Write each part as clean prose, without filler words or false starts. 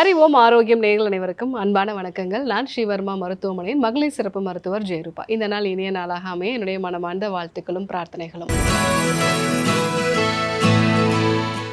அறிவோம் ஆரோக்கியம் நேயர்கள் அனைவருக்கும் அன்பான வணக்கங்கள். நான் ஸ்ரீவர்மா மருத்துவமனையின் மகளிர் சிறப்பு மருத்துவர் ஜெயரூபா. இந்த நாள் இனிய நாளாக அமைய என்னுடைய மனமார்ந்த வாழ்த்துக்களும் பிரார்த்தனைகளும்.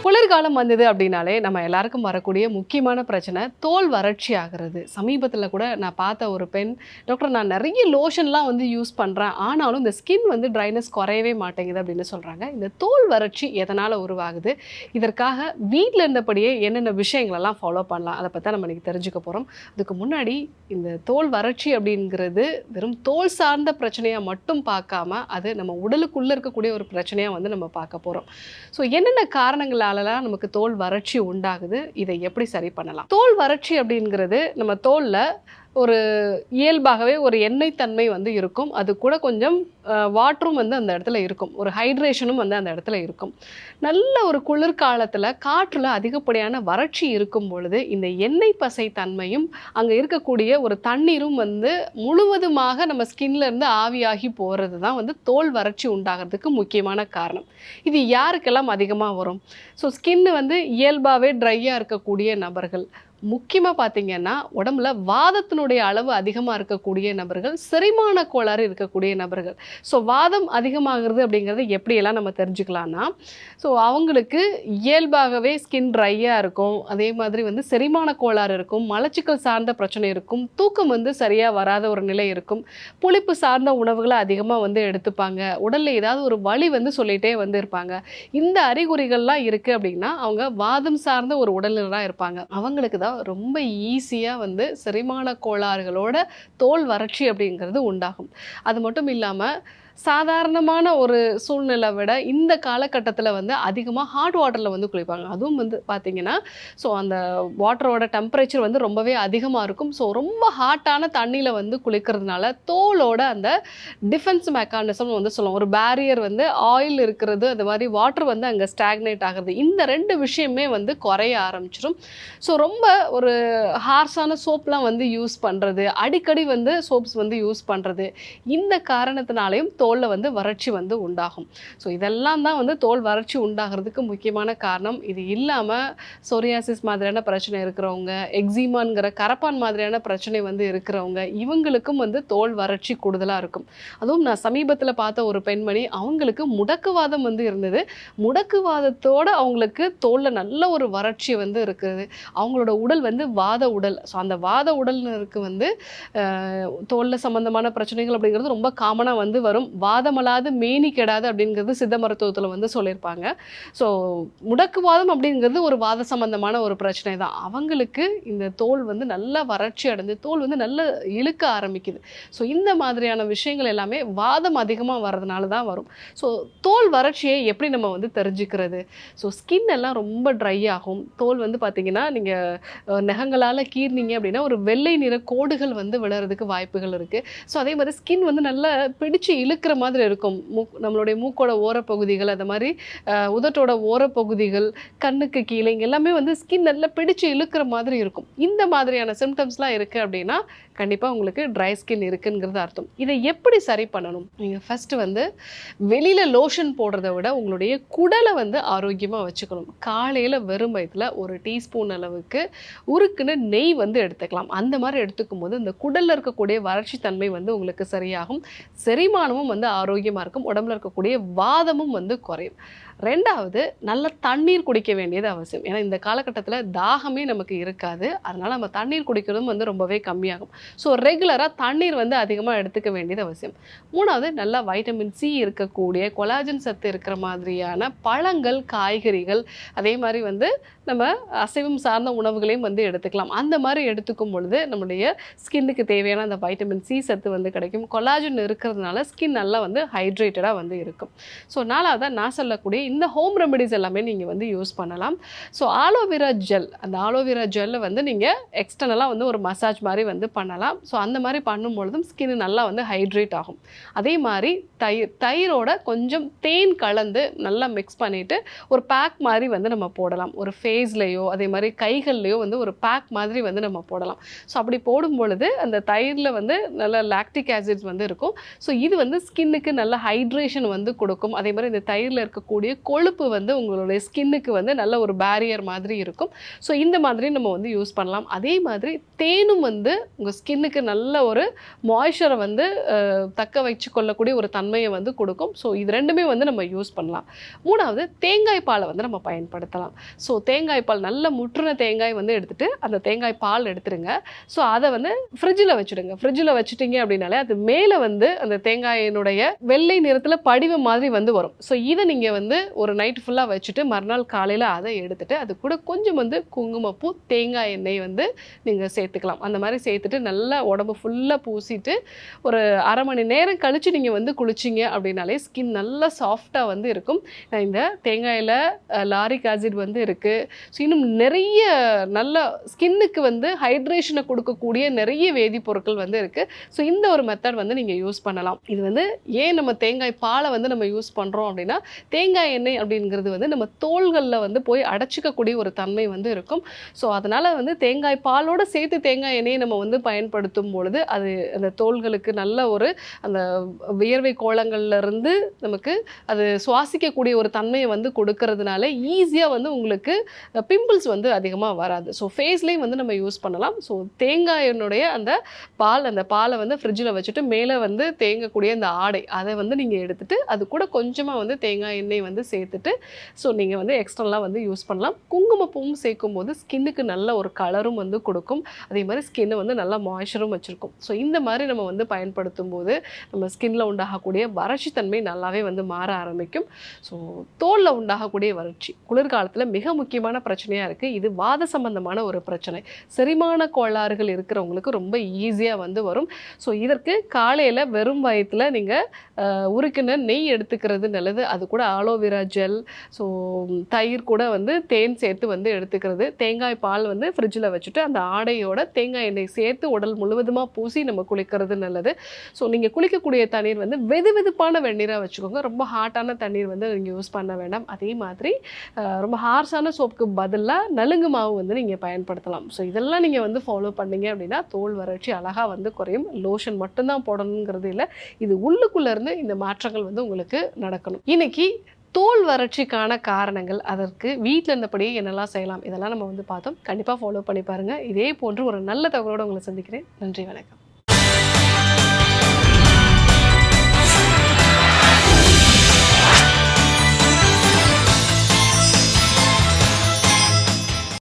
குளிர்காலம் வந்தது அப்படின்னாலே நம்ம எல்லாருக்கும் வரக்கூடிய முக்கியமான பிரச்சனை தோல் வறட்சி ஆகிறது. சமீபத்தில் கூட நான் பார்த்த ஒரு பெண், டாக்டர் நான் நிறைய லோஷன்லாம் யூஸ் பண்ணுறேன், ஆனாலும் இந்த ஸ்கின் ட்ரைனஸ் குறையவே மாட்டேங்குது அப்படின்னு சொல்கிறாங்க. இந்த தோல் வறட்சி எதனால் உருவாகுது, இதற்காக வீட்டில் இருந்தபடியே என்னென்ன விஷயங்களெல்லாம் ஃபாலோ பண்ணலாம், அதை பற்றி நம்ம இன்றைக்கி தெரிஞ்சுக்க போகிறோம். அதுக்கு முன்னாடி இந்த தோல் வறட்சி அப்படிங்கிறது வெறும் தோல் சார்ந்த பிரச்சனையாக மட்டும் பார்க்காம அது நம்ம உடலுக்குள்ளே இருக்கக்கூடிய ஒரு பிரச்சனையாக நம்ம பார்க்க போகிறோம். ஸோ என்னென்ன காரணங்களால் நமக்கு தோல் வறட்சி உண்டாகுது, இதை எப்படி சரி பண்ணலாம்? தோல் வறட்சி அப்படிங்கிறது நம்ம தோல்ல ஒரு இயல்பாகவே ஒரு எண்ணெய் தன்மை இருக்கும். அது கூட கொஞ்சம் வாட்டரும் அந்த இடத்துல இருக்கும், ஒரு ஹைட்ரேஷனும் அந்த இடத்துல இருக்கும். நல்ல ஒரு குளிர்காலத்தில் காற்றில் அதிகப்படியான வறட்சி இருக்கும் பொழுது இந்த எண்ணெய் பசை தன்மையும் அங்கே இருக்கக்கூடிய ஒரு தண்ணீரும் முழுவதுமாக நம்ம ஸ்கின்ல இருந்து ஆவியாகி போகிறது தான் தோல் வறட்சி உண்டாகிறதுக்கு முக்கியமான காரணம். இது யாருக்கெல்லாம் அதிகமாக வரும்? ஸோ ஸ்கின்னு இயல்பாகவே ட்ரையாக இருக்கக்கூடிய நபர்கள், முக்கியமாக பார்த்தீங்கன்னா உடம்புல வாதத்தினுடைய அளவு அதிகமாக இருக்கக்கூடிய நபர்கள், செரிமான கோளாறு இருக்கக்கூடிய நபர்கள். ஸோ வாதம் அதிகமாகிறது அப்படிங்கிறது எப்படியெல்லாம் நம்ம தெரிஞ்சுக்கலாம்னா, ஸோ அவங்களுக்கு இயல்பாகவே ஸ்கின் ட்ரையாக இருக்கும், அதே மாதிரி செரிமான கோளாறு இருக்கும், மலச்சிக்கல் சார்ந்த பிரச்சனை இருக்கும், தூக்கம் சரியாக வராத ஒரு நிலை இருக்கும், புளிப்பு சார்ந்த உணவுகளை அதிகமாக எடுத்துப்பாங்க, உடலில் ஏதாவது ஒரு வலி சொல்லிகிட்டே இருப்பாங்க. இந்த அறிகுறிகள்லாம் இருக்குது அப்படின்னா அவங்க வாதம் சார்ந்த ஒரு உடல்நிலையாக இருப்பாங்க. அவங்களுக்கு தான் ரொம்ப ஈஸியாக செரிமான கோளாறுகளோட தோல் வறட்சி அப்படிங்கிறது உண்டாகும். அது மட்டும் இல்லாமல் சாதாரணமான ஒரு சூழ்நிலை விட இந்த காலகட்டத்தில் அதிகமாக ஹாட் வாட்டரில் குளிப்பாங்க. அதுவும் பார்த்திங்கன்னா ஸோ அந்த வாட்டரோட டெம்பரேச்சர் ரொம்பவே அதிகமாக இருக்கும். ஸோ ரொம்ப ஹாட்டான தண்ணியில் குளிக்கிறதுனால தோலோட அந்த டிஃபென்ஸ் மெக்கானிசம் சொல்லுவோம், ஒரு பேரியர் ஆயில் இருக்கிறது, அது மாதிரி வாட்டர் அங்கே ஸ்டாக்னேட் ஆகுறது, இந்த ரெண்டு விஷயமே குறைய ஆரம்பிச்சிடும். ஸோ ரொம்ப ஒரு ஹார்ஸான சோப்லாம் யூஸ் பண்ணுறது, அடிக்கடி சோப்ஸ் யூஸ் பண்ணுறது, இந்த காரணத்தினாலையும் தோலில் வறட்சி உண்டாகும். ஸோ இதெல்லாம் தான் தோல் வறட்சி உண்டாகிறதுக்கு முக்கியமான காரணம். இது இல்லாமல் சொரியாசிஸ் மாதிரியான பிரச்சனை இருக்கிறவங்க, எக்ஸிமான்கிற கரப்பான் மாதிரியான பிரச்சனை இருக்கிறவங்க, இவங்களுக்கும் தோல் வறட்சி கூடுதலாக இருக்கும். அதுவும் நான் சமீபத்தில் பார்த்த ஒரு பெண்மணி, அவங்களுக்கு முடக்குவாதம் இருந்தது. முடக்குவாதத்தோடு அவங்களுக்கு தோலில் நல்ல ஒரு வறட்சி இருக்குது. அவங்களோட உடல் வாத உடல். ஸோ அந்த வாத உடலுக்கு தோலில் சம்மந்தமான பிரச்சனைகள் அப்படிங்கிறது ரொம்ப காமனாக வரும். வாதமல்லாது மேனி கெடாது அப்படிங்கிறது சித்த மருத்துவத்தில் சொல்லியிருப்பாங்க. ஸோ முடக்குவாதம் அப்படிங்கிறது ஒரு வாத சம்பந்தமான ஒரு பிரச்சனை தான். அவங்களுக்கு இந்த தோல் நல்லா வறட்சி அடைந்து தோல் நல்லா இழுக்க ஆரம்பிக்குது. ஸோ இந்த மாதிரியான விஷயங்கள் எல்லாமே வாதம் அதிகமாக வர்றதுனால தான் வரும். ஸோ தோல் வறட்சியை எப்படி நம்ம தெரிஞ்சுக்கிறது? ஸோ ஸ்கின் எல்லாம் ரொம்ப ட்ரை ஆகும். தோல் பார்த்தீங்கன்னா நீங்கள் நகங்களால் கீர்னீங்க அப்படின்னா ஒரு வெள்ளை நிற கோடுகள் விழறதுக்கு வாய்ப்புகள் இருக்குது. ஸோ அதே மாதிரி ஸ்கின் நல்லா பிடிச்சு இழுக்கிற மாதிரி இருக்கும். நம்மளுடைய மூக்கோட ஓரப்பகுதிகள், அது மாதிரி உதட்டோட ஓரப்பகுதிகள், கண்ணுக்கு கீழே இங்கே எல்லாமே ஸ்கின் நல்லா பிடிச்சு இழுக்கிற மாதிரி இருக்கும். இந்த மாதிரியான சிம்டம்ஸ்லாம் இருக்குது அப்படின்னா கண்டிப்பாக உங்களுக்கு ட்ரை ஸ்கின் இருக்குங்கிறது அர்த்தம். இதை எப்படி சரி பண்ணணும்? நீங்கள் ஃபஸ்ட்டு வெளியில் லோஷன் போடுறத விட உங்களுடைய குடலை ஆரோக்கியமாக வச்சுக்கணும். காலையில் வெறும் வயிற்றில் ஒரு டீஸ்பூன் அளவுக்கு உருக்குன்னு நெய் எடுத்துக்கலாம். அந்த மாதிரி எடுத்துக்கும் போது இந்த குடலில் இருக்கக்கூடிய வறட்சி தன்மை உங்களுக்கு சரியாகும். செரிமானமும் ஆரோக்கியமாக இருக்கும். உடம்புல இருக்கக்கூடிய வாதமும் குறையும். ரெண்டாவது, நல்ல தண்ணீர் குடிக்க வேண்டியது அவசியம். ஏன்னா இந்த காலகட்டத்தில் தாகமே நமக்கு இருக்காது. அதனால் நம்ம தண்ணீர் குடிக்கிறதும் ரொம்பவே கம்மியாகும். ஸோ ரெகுலராக தண்ணீர் அதிகமாக எடுத்துக்க வேண்டியது அவசியம். மூணாவது, நல்லா வைட்டமின் சி இருக்கக்கூடிய, கொலாஜன் சத்து இருக்கிற மாதிரியான பழங்கள், காய்கறிகள், அதே மாதிரி நம்ம அசைவம் சார்ந்த உணவுகளையும் எடுத்துக்கலாம். அந்த மாதிரி எடுத்துக்கும் பொழுது நம்முடைய ஸ்கின்னுக்கு தேவையான அந்த வைட்டமின் சி சத்து கிடைக்கும். கொலாஜன் இருக்கிறதுனால ஸ்கின் நல்லா ஹைட்ரேட்டடாக இருக்கும். ஸோ நாலாவது, நான் சொல்லக்கூடிய இந்த ஹோம் ரெமெடிஸ் எல்லாமே நீங்கள் யூஸ் பண்ணலாம். ஸோ ஆலோவேரா ஜெல், அந்த ஆலோவேரா ஜெல்லை நீங்கள் எக்ஸ்டர்னலாக ஒரு மசாஜ் மாதிரி பண்ணலாம். ஸோ அந்த மாதிரி பண்ணும்பொழுதும் ஸ்கின் நல்லா ஹைட்ரேட் ஆகும். அதே மாதிரி தயிரோட கொஞ்சம் தேன் கலந்து நல்லா மிக்ஸ் பண்ணிவிட்டு ஒரு பேக் மாதிரி நம்ம போடலாம். ஒரு ஃபேஸ்லேயோ அதே மாதிரி கைகள்லையோ ஒரு பேக் மாதிரி நம்ம போடலாம். ஸோ அப்படி போடும் பொழுது அந்த தயிரில் நல்ல லாக்டிக் ஆசிட்ஸ் இருக்கும். ஸோ இது ஸ்கின்னுக்கு நல்ல ஹைட்ரேஷன் கொடுக்கும். அதே மாதிரி இந்த தயிரில் இருக்கக்கூடிய கொழுப்பு வந்து உங்களுடைய ஸ்கின்னுக்கு வந்து நல்ல ஒரு பேரியர் மாதிரி இருக்கும். ஸோ இந்த மாதிரி நம்ம வந்து யூஸ் பண்ணலாம். அதே மாதிரி தேனும் வந்து உங்கள் ஸ்கின்னுக்கு நல்ல ஒரு மாய்ஸ்சரை வந்து தக்க வச்சு கொள்ளக்கூடிய ஒரு தன்மையை வந்து கொடுக்கும். ஸோ இது ரெண்டுமே வந்து நம்ம யூஸ் பண்ணலாம். 3வது தேங்காய் பாலை வந்து நம்ம பயன்படுத்தலாம். ஸோ தேங்காய் பால் நல்ல முற்றின தேங்காய் வந்து எடுத்துட்டு அந்த தேங்காய் பால் எடுத்துருங்க. ஸோ அதை வந்து ஃப்ரிட்ஜில் வச்சுடுங்க. ஃப்ரிட்ஜில் வச்சுட்டிங்க அப்படின்னாலே அது மேலே வந்து அந்த தேங்காயினுடைய வெள்ளை நிறத்தில் படிவம் மாதிரி வந்து வரும். ஸோ இதை நீங்கள் வந்து ஒரு நைட் ஃபுல்லாக வச்சுட்டு மறுநாள் காலையில் அதை எடுத்துட்டு அது கூட கொஞ்சம் வந்து குங்குமப்பூ தேங்காய் எண்ணெய் வந்து நீங்கள் சேர்த்துக்கலாம். அந்த மாதிரி சேர்த்துட்டு நல்லா உடம்பு ஃபுல்லாக பூசிட்டு ஒரு அரை மணி நேரம் கழித்து நீங்கள் வந்து குளிச்சிங்க அப்படின்னாலே ஸ்கின் நல்லா சாஃப்டாக வந்து இருக்கும். இந்த தேங்காயில் லாரிக் ஆசிட் வந்து இருக்குது. ஸோ இன்னும் நிறைய நல்ல ஸ்கின்னுக்கு வந்து ஹைட்ரேஷனை கொடுக்கக்கூடிய நிறைய வேதிப்பொருட்கள் வந்து இருக்குது. ஸோ இந்த ஒரு மெத்தட் வந்து நீங்கள் யூஸ் பண்ணலாம். இது வந்து ஏன் நம்ம தேங்காய் பாலை வந்து நம்ம யூஸ் பண்ணுறோம் அப்படின்னா தேங்காய் எண்ணெய் அப்படிங்கிறது வந்து நம்ம தோள்களில் வந்து போய் அடைச்சிக்கக்கூடிய ஒரு தன்மை வந்து இருக்கும். ஸோ அதனால் வந்து தேங்காய் பாலோடு சேர்த்து தேங்காய் எண்ணெயை நம்ம வந்து பயன்படுத்தும் பொழுது அது அந்த தோள்களுக்கு நல்ல ஒரு அந்த வியர்வை கோலங்கள்லேருந்து நமக்கு அது சுவாசிக்கக்கூடிய ஒரு தன்மையை வந்து கொடுக்கறதுனால ஈஸியாக வந்து உங்களுக்கு பிம்பிள்ஸ் வந்து அதிகமாக வராது. ஸோ ஃபேஸ்லேயும் வந்து நம்ம யூஸ் பண்ணலாம். ஸோ தேங்காயினுடைய அந்த பாலை வந்து ஃப்ரிட்ஜில் வச்சுட்டு மேலே வந்து தேங்கக்கூடிய அந்த ஆடை அதை வந்து நீங்கள் எடுத்துகிட்டு அது கூட கொஞ்சமாக வந்து தேங்காய் எண்ணெய் வந்து சேர்த்துட்டு ஸோ நீங்கள் வந்து எக்ஸ்ட்ரலாக வந்து யூஸ் பண்ணலாம். குங்குமப்பூவும் சேர்க்கும் போது ஸ்கின்னுக்கு நல்ல ஒரு கலரும் வந்து கொடுக்கும். அதே மாதிரி ஸ்கின்னை வந்து நல்லா மாய்ஸ்சரும் வச்சுருக்கும். ஸோ இந்த மாதிரி நம்ம வந்து பயன்படுத்தும் போது நம்ம ஸ்கின்ல உண்டாகக்கூடிய வறட்சி தன்மை நல்லாவே வந்து மாற ஆரம்பிக்கும். ஸோ தோலில் உண்டாகக்கூடிய வறட்சி குளிர்காலத்தில் மிக முக்கியமான பிரச்சனையாக இருக்குது. இது வாத சம்பந்தமான ஒரு பிரச்சனை. செரிமான கோளாறுகள் இருக்கிறவங்களுக்கு ரொம்ப ஈஸியாக வந்து வரும். ஸோ இதற்கு காலையில் வெறும் வயிற்றில் நீங்கள் உருக்கின நெய் எடுத்துக்கிறது நல்லது. அது கூட ஆலோவேரா ஜெல், ஸோ தயிர் கூட வந்து தேன் சேர்த்து வந்து எடுத்துக்கிறது. தேங்காய் பால் வந்து ஃப்ரிட்ஜில் வச்சுட்டு அந்த ஆடையோட தேங்காய் எண்ணெய் சேர்த்து உடல் முழுவதுமாக பூசி நம்ம குளிக்கிறது நல்லது. ஸோ நீங்கள் குளிக்கக்கூடிய தண்ணீர் வந்து வெது வெதுப்பான வெந்நீராக வச்சுக்கோங்க. ரொம்ப ஹாட்டான தண்ணீர் வந்து நீங்கள் யூஸ் பண்ண வேண்டாம். அதே மாதிரி ரொம்ப ஹார்ஷான சோப்புக்கு பதிலாக நலுங்கு மாவு வந்து நீங்கள் பயன்படுத்தலாம். ஸோ இதெல்லாம் நீங்கள் வந்து ஃபாலோ பண்ணீங்க அப்படின்னா தோல் வறட்சி அழகாக வந்து குறையும். லோஷன் மட்டும்தான் போடணுங்கிறது இல்லை, இது உள்ளுக்குள்ளேருந்து இந்த மாற்றங்கள் வந்து உங்களுக்கு நடக்கணும். இன்னைக்கு தோல் வறட்சிக்கான காரணங்கள், அதற்கு வீட்டில் இருந்தபடியே என்னெல்லாம் செய்யலாம், இதெல்லாம் நம்ம வந்து பார்த்தோம். கண்டிப்பாக ஃபாலோ பண்ணி பாருங்கள். இதே போன்று ஒரு நல்ல தகவலோடு உங்களை சந்திக்கிறேன். நன்றி, வணக்கம்.